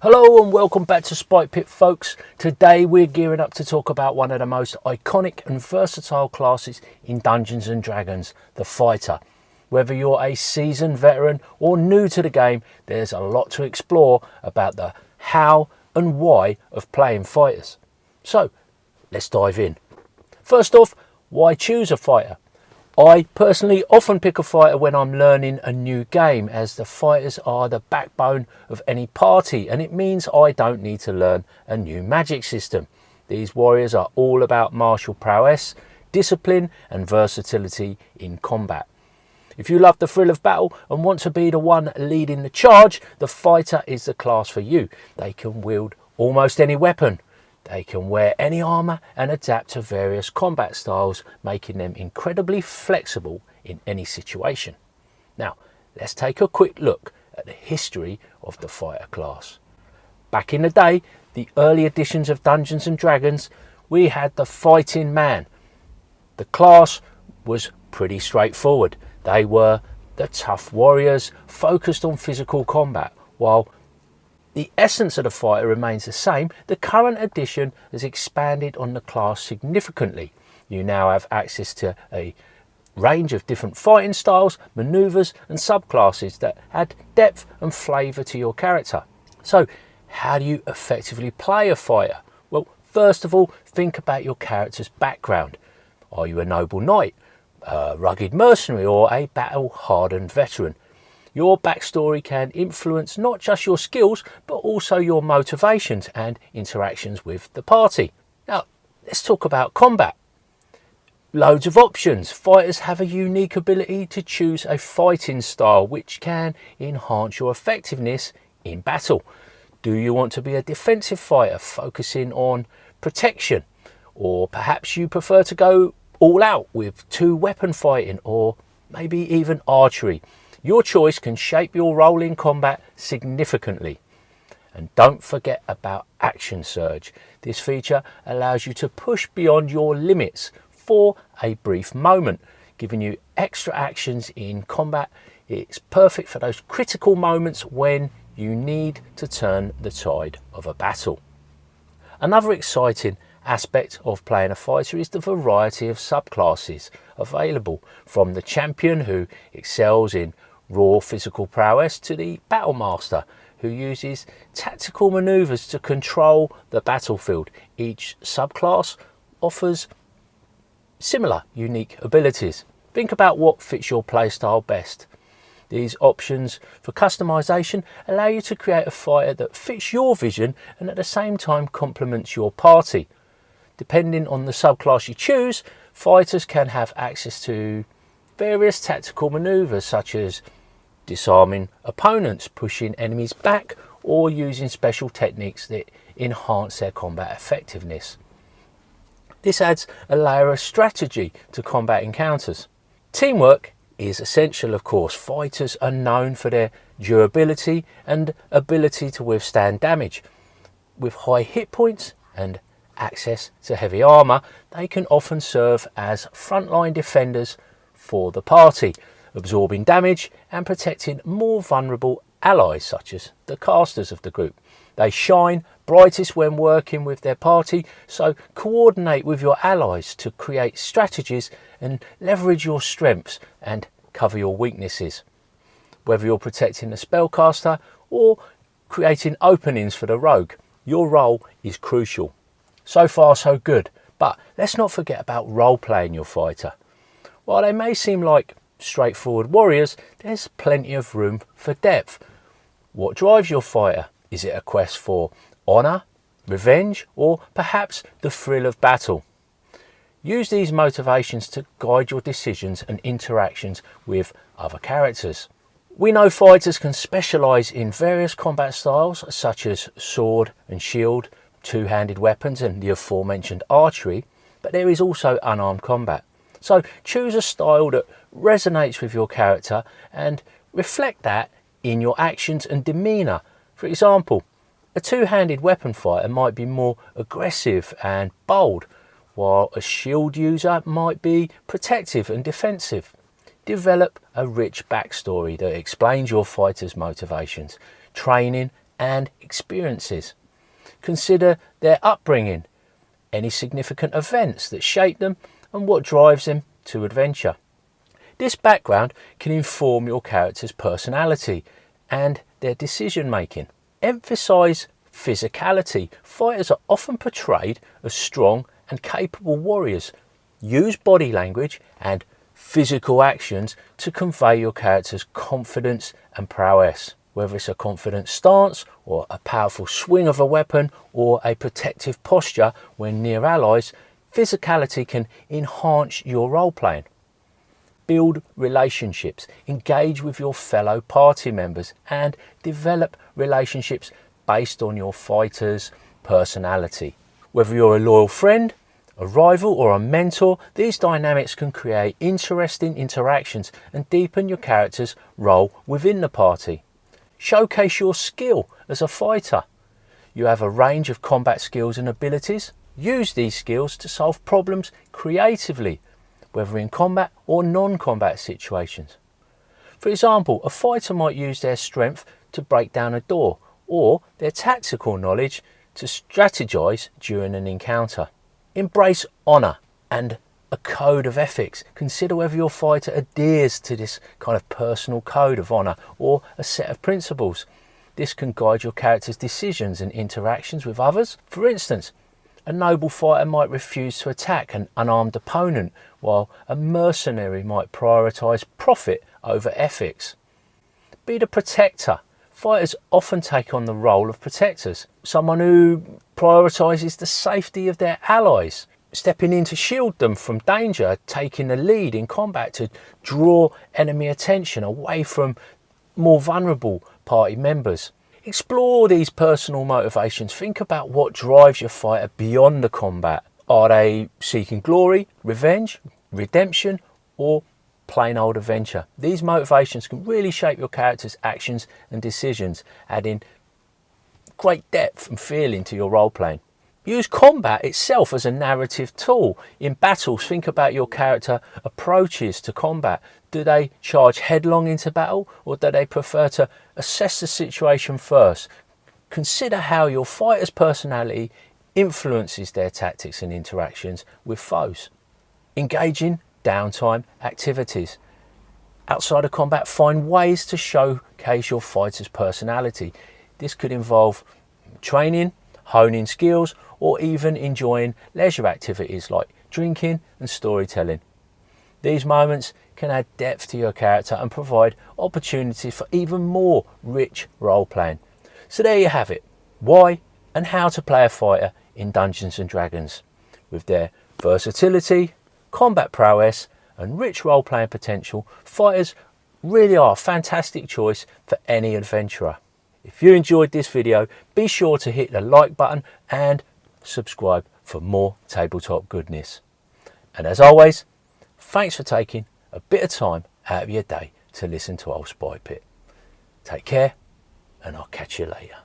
Hello and welcome back to Spike Pit, folks. Today we're gearing up to talk about one of the most iconic and versatile classes in Dungeons and Dragons, the Fighter. Whether you're a seasoned veteran or new to the game, there's a lot to explore about the how and why of playing fighters. So let's dive in. First off, why choose a fighter? I personally often pick a fighter when I'm learning a new game, as the fighters are the backbone of any party, and it means I don't need to learn a new magic system. These warriors are all about martial prowess, discipline and versatility in combat. If you love the thrill of battle and want to be the one leading the charge, the fighter is the class for you. They can wield almost any weapon. They can wear any armour and adapt to various combat styles, making them incredibly flexible in any situation. Now, let's take a quick look at the history of the fighter class. Back in the day, the early editions of Dungeons and Dragons, we had the fighting man. The class was pretty straightforward. They were the tough warriors focused on physical combat. While the essence of the fighter remains the same, the current edition has expanded on the class significantly. You now have access to a range of different fighting styles, manoeuvres and subclasses that add depth and flavour to your character. So how do you effectively play a fighter? Well, first of all, think about your character's background. Are you a noble knight, a rugged mercenary or a battle-hardened veteran? Your backstory can influence not just your skills, but also your motivations and interactions with the party. Now, let's talk about combat. Loads of options. Fighters have a unique ability to choose a fighting style which can enhance your effectiveness in battle. Do you want to be a defensive fighter focusing on protection? Or perhaps you prefer to go all out with two weapon fighting or maybe even archery. Your choice can shape your role in combat significantly. And don't forget about Action Surge. This feature allows you to push beyond your limits for a brief moment, giving you extra actions in combat. It's perfect for those critical moments when you need to turn the tide of a battle. Another exciting aspect of playing a fighter is the variety of subclasses available, from the champion who excels in raw physical prowess to the battle master who uses tactical maneuvers to control the battlefield. Each subclass offers similar unique abilities. Think about what fits your playstyle best. These options for customization allow you to create a fighter that fits your vision and at the same time complements your party. Depending on the subclass you choose, fighters can have access to various tactical maneuvers such as disarming opponents, pushing enemies back, or using special techniques that enhance their combat effectiveness. This adds a layer of strategy to combat encounters. Teamwork is essential, of course. Fighters are known for their durability and ability to withstand damage. With high hit points and access to heavy armour, they can often serve as frontline defenders for the party, absorbing damage and protecting more vulnerable allies such as the casters of the group. They shine brightest when working with their party, so coordinate with your allies to create strategies and leverage your strengths and cover your weaknesses. Whether you're protecting the spellcaster or creating openings for the rogue, your role is crucial. So far so good, but let's not forget about role-playing your fighter. While they may seem like straightforward warriors, there's plenty of room for depth. What drives your fighter? Is it a quest for honour, revenge, or perhaps the thrill of battle? Use these motivations to guide your decisions and interactions with other characters. We know fighters can specialise in various combat styles such as sword and shield, two-handed weapons and the aforementioned archery, but there is also unarmed combat. So choose a style that resonates with your character and reflect that in your actions and demeanour. For example, a two-handed weapon fighter might be more aggressive and bold, while a shield user might be protective and defensive. Develop a rich backstory that explains your fighter's motivations, training and experiences. Consider their upbringing, any significant events that shape them, and what drives them to adventure. This background can inform your character's personality and their decision making. Emphasize physicality. Fighters are often portrayed as strong and capable warriors. Use body language and physical actions to convey your character's confidence and prowess. Whether it's a confident stance or a powerful swing of a weapon or a protective posture when near allies, physicality can enhance your role playing. Build relationships, engage with your fellow party members, and develop relationships based on your fighter's personality. Whether you're a loyal friend, a rival, or a mentor, these dynamics can create interesting interactions and deepen your character's role within the party. Showcase your skill as a fighter. You have a range of combat skills and abilities. Use these skills to solve problems creatively, whether in combat or non-combat situations. For example, a fighter might use their strength to break down a door, or their tactical knowledge to strategize during an encounter. Embrace honor and a code of ethics. Consider whether your fighter adheres to this kind of personal code of honor or a set of principles. This can guide your character's decisions and interactions with others. For instance, a noble fighter might refuse to attack an unarmed opponent, while a mercenary might prioritize profit over ethics. Be the protector. Fighters often take on the role of protectors, someone who prioritizes the safety of their allies, stepping in to shield them from danger, taking the lead in combat to draw enemy attention away from more vulnerable party members. Explore these personal motivations. Think about what drives your fighter beyond the combat. Are they seeking glory, revenge, redemption, or plain old adventure? These motivations can really shape your character's actions and decisions, adding great depth and feeling to your role playing. Use combat itself as a narrative tool. In battles, think about your character approaches to combat. Do they charge headlong into battle, or do they prefer to assess the situation first? Consider how your fighter's personality influences their tactics and interactions with foes. Engage in downtime activities. Outside of combat, find ways to showcase your fighter's personality. This could involve training, honing skills, or even enjoying leisure activities like drinking and storytelling. These moments can add depth to your character and provide opportunities for even more rich role playing. So there you have it, why and how to play a fighter in Dungeons and Dragons. With their versatility, combat prowess, and rich role playing potential, fighters really are a fantastic choice for any adventurer. If you enjoyed this video, be sure to hit the like button and subscribe for more tabletop goodness. And as always, thanks for taking a bit of time out of your day to listen to old Spy Pit. Take care, and I'll catch you later.